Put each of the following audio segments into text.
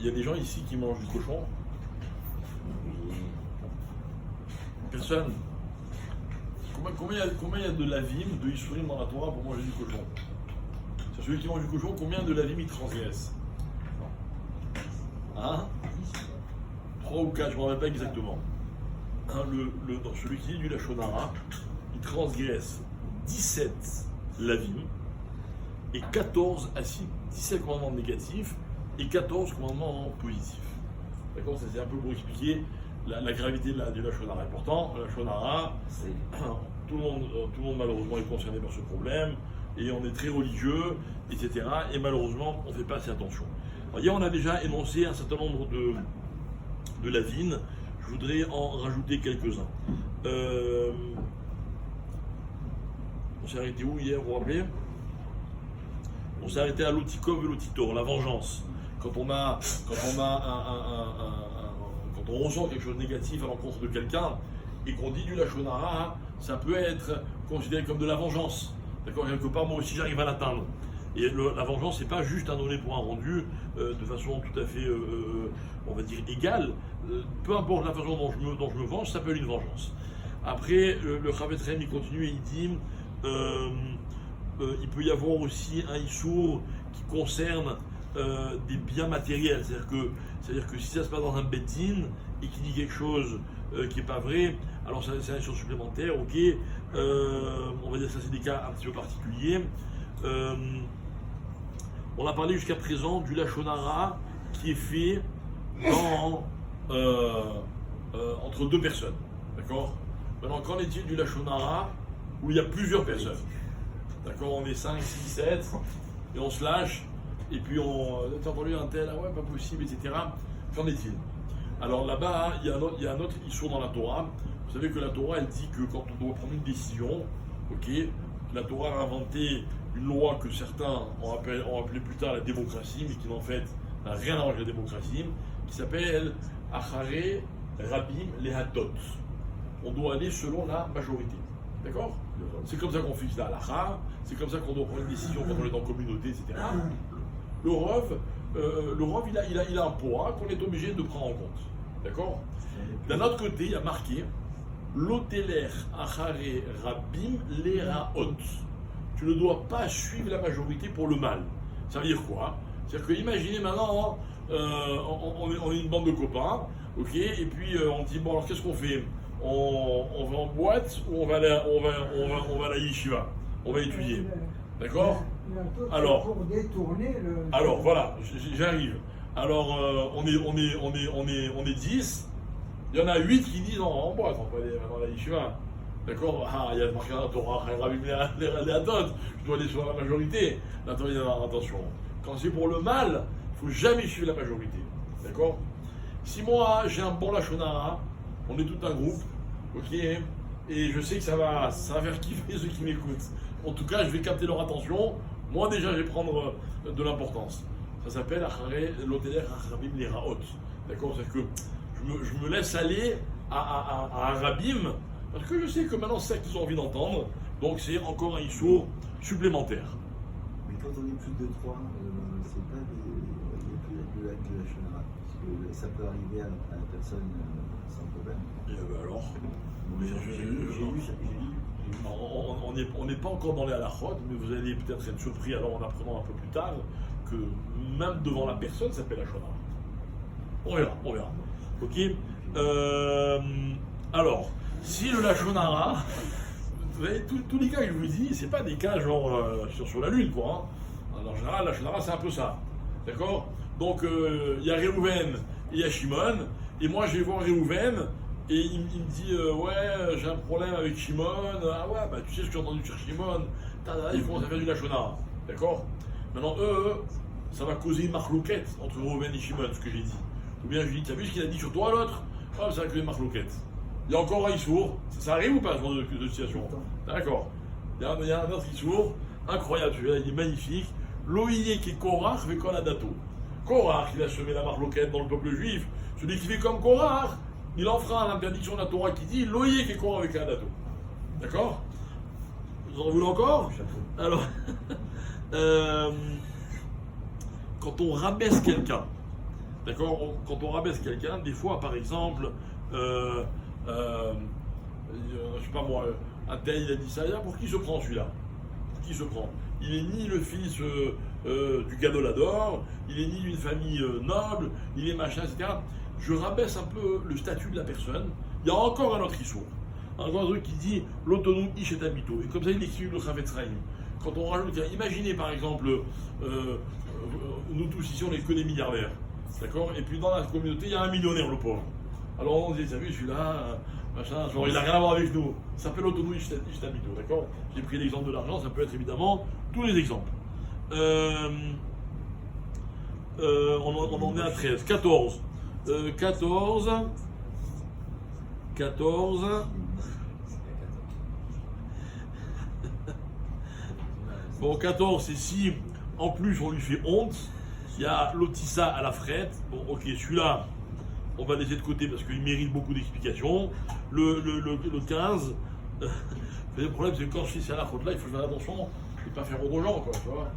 y a des gens ici qui mangent du cochon? Personne. Combien il y a de lavim, de Isurim dans la Torah pour manger du cochon? C'est celui qui mange du cochon, combien de lavim il transgresse? Hein? 3 ou 4, je ne me rappelle pas exactement. Hein, celui qui dit du Lachon Hara, il transgresse 17 lavim et 14 asim. 17 commandements négatifs et 14 commandements positifs. D'accord? Ça c'est un peu pour expliquer la gravité du Lachon Hara. Et pourtant, le Lachon Hara, tout le monde malheureusement est concerné par ce problème, et on est très religieux, etc. Et malheureusement, on ne fait pas assez attention. Alors, hier, on a déjà énoncé un certain nombre de lavines. Je voudrais en rajouter quelques-uns. On s'est arrêté où hier, vous vous rappelez? On s'est arrêté à l'otikov et l'otitor, la vengeance. Quand on ressent quelque chose de négatif à l'encontre de quelqu'un et qu'on dit du Lachon Hara, ça peut être considéré comme de la vengeance. D'accord? Quelque part, moi aussi, j'arrive à l'atteindre. Et la vengeance, c'est pas juste un donné pour un rendu de façon tout à fait, on va dire, égale. Peu importe la façon dont je me venge, ça s'appelle une vengeance. Après, le Chavetz Chaim, il continue et il dit il peut y avoir aussi un issour qui concerne des biens matériels. C'est-à-dire que si ça se passe dans un bet-din et qu'il dit quelque chose qui n'est pas vrai, alors c'est un issour supplémentaire, ok. On va dire que ça c'est des cas un petit peu particuliers. On a parlé jusqu'à présent du Lachon Hara qui est fait entre deux personnes. D'accord? Maintenant, qu'en est-il du Lachon Hara où il y a plusieurs personnes? D'accord? On est 5, 6, 7 et on se lâche et puis t'as entendu un tel, ah ouais, pas possible, etc. Qu'en est-il? Alors là-bas, il y a un autre issue dans la Torah. Vous savez que la Torah, elle dit que quand on doit prendre une décision, ok, la Torah a inventé une loi que certains ont appelé plus tard la démocratie, mais qui en fait n'a rien à voir avec la démocratie, qui s'appelle Achare Rabim Lehatot. On doit aller selon la majorité. D'accord? C'est comme ça qu'on fixe la halakha, c'est comme ça qu'on doit prendre une décision quand on est dans la communauté, etc. Le Rov, il a un poids qu'on est obligé de prendre en compte. D'accord? D'un autre côté, il y a marqué Loteler Achare Rabim Leraot. Tu ne dois pas suivre la majorité pour le mal. Ça veut dire quoi? C'est-à-dire que imaginez maintenant, on est une bande de copains, ok, et puis on dit bon alors qu'est-ce qu'on fait? On va en boîte ou on va à la yeshiva? On va étudier. D'accord? Alors voilà, j'arrive. Alors on est 10. Il y en a 8 qui disent en boîte, on va aller dans la yeshiva. D'accord? Ah, il y a marqué dans la Torah, les Hadot, je dois aller sur la majorité. Là, attention. Quand c'est pour le mal, il ne faut jamais suivre la majorité. D'accord? Si moi j'ai un bon Lachon Hara, on est tout un groupe, ok, et je sais que ça va faire kiffer ceux qui m'écoutent. En tout cas, je vais capter leur attention. Moi déjà, je vais prendre de l'importance. Ça s'appelle Loteler Acharabim Leraot. D'accord? C'est-à-dire que je me laisse aller à Arabim, parce que je sais que maintenant c'est ça qu'ils ont envie d'entendre, donc c'est encore un issour supplémentaire. Mais quand on est plus de 3, c'est pas de la Lachon Hara, parce que ça peut arriver à la personne sans problème. Et alors J'ai lu. On n'est pas encore dans les halakhot, mais vous allez peut-être être surpris alors en apprenant un peu plus tard que même devant la personne ça s'appelle Lachon Hara. On verra. Ok. Alors, si le Lachon Hara, vous voyez, tous les cas que je vous dis, c'est pas des cas genre sur la lune, quoi. Hein. En général, le Lachon Hara, c'est un peu ça. D'accord? Donc, il y a Réhouven et il y a Shimon, et moi je vais voir Réhouven, et il me dit ouais, j'ai un problème avec Shimon. Ah ouais, bah tu sais ce que j'ai entendu sur Shimon. Il commence à faire du Lachon Hara. D'accord? Maintenant, ça va causer une marloquette entre Réhouven et Shimon, ce que j'ai dit. Ou bien je lui dis, t'as vu ce qu'il a dit sur toi l'autre? Ah, ça va créer une marloquette. Il y a encore un issour. Ça arrive ou pas ce genre de situation? D'accord. Il y a un autre issour, incroyable, celui-là, il est magnifique. Loïe qui est Korach avec Koladato. Korach, il a semé la marloquette dans le peuple juif. Celui qui fait comme Korach, il enfreint l'interdiction de la Torah qui dit Loïe qui est Korach avec Koladato. D'accord? Vous en voulez encore? Alors, quand on rabaisse quelqu'un, D'accord, quand on rabaisse quelqu'un, des fois, par exemple, je sais pas moi, un tel il a dit ça, pour qui se prend celui-là? Pour qui se prend? Il est ni le fils du gadolador, il est ni d'une famille noble, il est machin, etc. Je rabaisse un peu le statut de la personne. Il y a encore un autre issour, encore un truc qui dit l'autonom ish et habito. Et comme ça, il écrit le Chavetz Chaim. Quand on rajoute, imaginez par exemple, nous tous ici, on n'est que des milliardaires. D'accord? Et puis dans la communauté, il y a un millionnaire, le pauvre. Alors on dit, t'as vu, celui-là, machin, genre, il n'a rien à voir avec nous. Ça s'appelle l'autonomie ishtabito, d'accord? J'ai pris l'exemple de l'argent, ça peut être évidemment tous les exemples. On en est à 13. 14. 14. Bon, 14, c'est si, en plus, on lui fait honte. Il y a l'otissa à la frette. Bon, ok, celui-là, on va laisser de côté parce qu'il mérite beaucoup d'explications. Le 15, le problème, c'est que quand je fais ça à la faute là, il faut faire attention et pas faire aux gens, quoi, tu vois.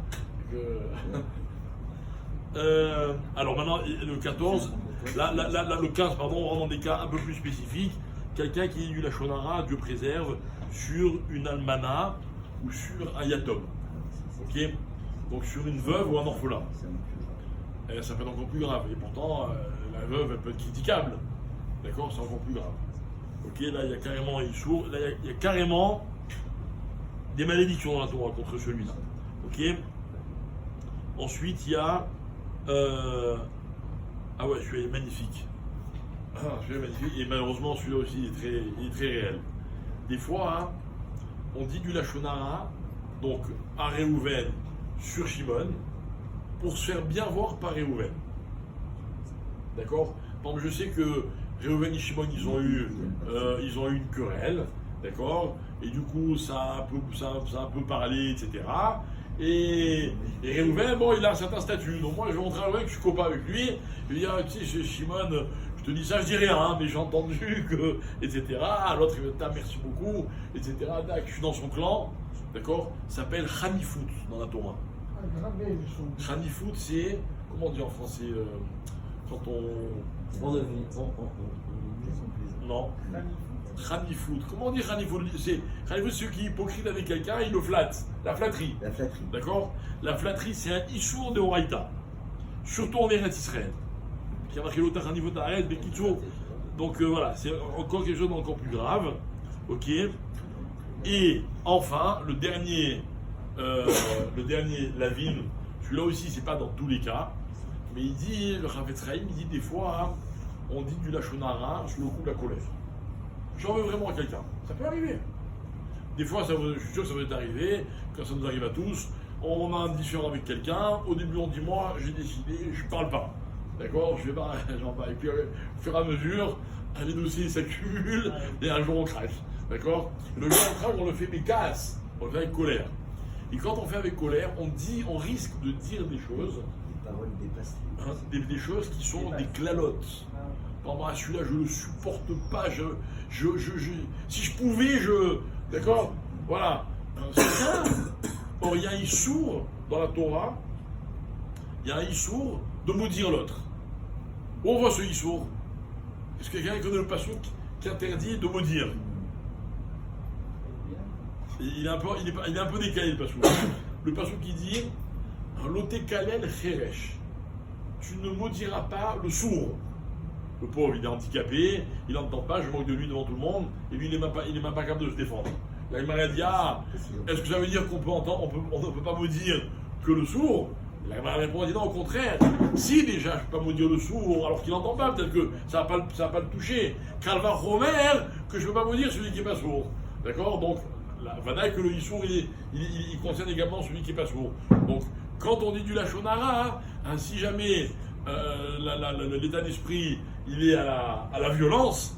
Alors maintenant, le 14, le 15, pardon, on rentre dans des cas un peu plus spécifiques. Quelqu'un qui est du Lachonara, Dieu préserve, sur une almana ou sur un yatom. Ok? Donc sur une veuve ou un orphelin. Ça peut être encore plus grave. Et pourtant, la veuve, elle peut être critiquable. D'accord? C'est encore plus grave. Ok, là, il y a carrément là, il y a carrément des malédictions dans la Torah contre celui-là. Ok? Ensuite, il y a... Ah ouais, celui-là est magnifique. Celui-là est magnifique. Et malheureusement, celui-là aussi, il est très réel. Des fois, hein, on dit du Lachonara, donc à Réhouven sur Shimon, pour se faire bien voir par Réhouven. D'accord? Donc je sais que Réhouven et Shimon, ils ont eu une querelle, d'accord? Et du coup, ça a un peu parlé, etc. Et Réhouven, bon, il a un certain statut. Donc moi, je vais montrer à Réhouven que je suis copain avec lui. Je lui dis, ah, tu sais, Shimon, je te dis ça, je dis rien, hein, mais j'ai entendu que, etc. L'autre, il va merci beaucoup, etc. Je suis dans son clan, d'accord? Ça s'appelle Chanifout dans la Torah. Chanifout, c'est, comment on dit en français, quand on... Non. Chanifout. Comment on dit Chanifout? Chanifout, c'est celui qui est hypocrite avec quelqu'un, il le flatte. La flatterie. La flatterie. D'accord? La flatterie, c'est un issour de Horaïta. Surtout en Eretz Israël. Qui a marqué l'autre Chanifout à Eretz, mais qui toujours. Donc voilà, c'est encore quelque chose d'encore plus grave. Ok? Et enfin, le dernier, Lavine, celui-là aussi, c'est pas dans tous les cas, mais il dit, le Chavetz Chaim, il dit des fois, on dit du Lachonara sous le coup de la colère. J'en veux vraiment à quelqu'un. Ça peut arriver. Des fois, je suis sûr que ça va arriver, quand ça nous arrive à tous, on a un différend avec quelqu'un, au début on dit, moi, j'ai décidé, je parle pas. D'accord? Je vais pas, j'en parle. Et puis, au fur et à mesure, les dossiers s'accumulent, et un jour on craque. D'accord? Le jour où on craque, on le fait mais casse. On le fait avec colère. Et quand on fait avec colère, on risque de dire des choses, des choses qui sont des clalotes. Par exemple, celui-là, je ne le supporte pas. Si je pouvais, d'accord? Voilà. Or, il y a un issour dans la Torah, il y a un issour de maudire l'autre. Où on voit ce issour? Est-ce que quelqu'un connaît le passouk qui interdit de maudire? Il est un peu décalé, le passouk. Le passouk qui dit Loté kalel cheresh. Tu ne maudiras pas le sourd. Le pauvre, il est handicapé, il n'entend pas, je manque de lui devant tout le monde, et lui, il n'est même pas capable de se défendre. Là, il m'a dit est-ce que ça veut dire qu'on peut entendre, on ne peut pas maudire que le sourd? Il m'a répondu non, au contraire. Si déjà, je ne peux pas maudire le sourd alors qu'il n'entend pas, peut-être que ça ne va pas le toucher. Calva Romer, que je ne peux pas maudire celui qui n'est pas sourd. D'accord? Donc, la vadaï que le issour, il concerne également celui qui n'est pas sourd. Donc, quand on dit du lachonara, hein, si jamais l'état d'esprit il est à la violence,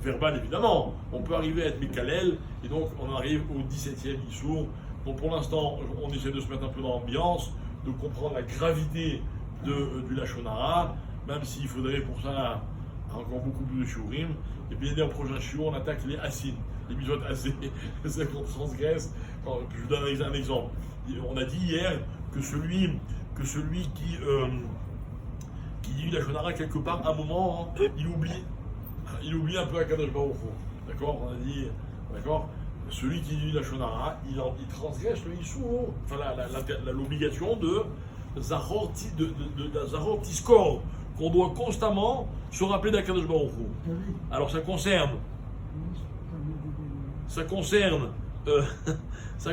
verbale évidemment, on peut arriver à être mékalel, et donc on arrive au 17e issour. Donc pour l'instant, on essaie de se mettre un peu dans l'ambiance, de comprendre la gravité du lachonara, même s'il faudrait pour ça encore beaucoup plus de shiurim. Et bien au prochain shiur, on attaque les asin, les mitzvot assez, c'est qu'on transgresse. Je vous donne un exemple. On a dit hier que celui qui qui dit la Shonara quelque part, à un moment, hein, il oublie un peu Akadosh Baruch Hu. D'accord? On a dit, d'accord? Celui qui dit la Shonara, il transgresse le Issour, enfin l'obligation de Zahor Tiskor, qu'on doit constamment se rappeler d'Akadosh Baruch Hu. Alors ça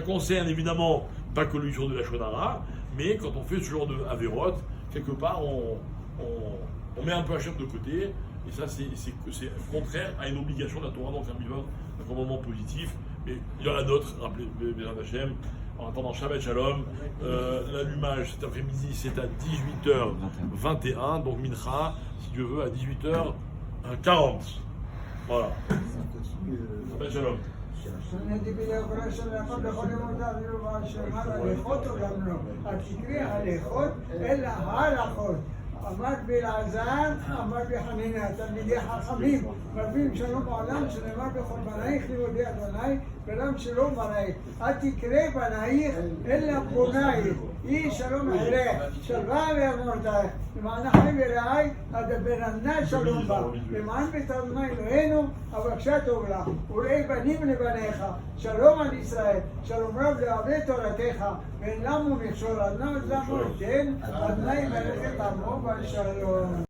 concerne évidemment pas que le jour de la Shonara, mais quand on fait ce genre de Averot, quelque part on met un peu Hachem de côté, et ça c'est contraire à une obligation de la Torah, donc un commandement positif. Mais il y en a d'autres, rappelez bien Hachem. En attendant, Shabbat Shalom, l'allumage cet après-midi c'est à 18h21, donc Mincha, si Dieu veut, à 18h40. Voilà. Shabbat Shalom. אמר בלעזר, אמר בחנינה, תלמידי חכמים, רבים שלום בעולם, שנאמר בכל בנייך לימודי אדוני, ולם שלום בנייך. אל תקרא בנייך, אלא בונייך. יהי שלום עליך, שלווה ואמורתך. למען החיים ורעי, אדברנה שלום בה. למען בית אדוני אלוהינו, אבקשה טוב לך. וראי בנים לבניך, שלום על ישראל, שלום רב לאוהבי תורתך, ואין למו מכשול, אדוני למו אתן, אדוני מלאכת עמו בשלום.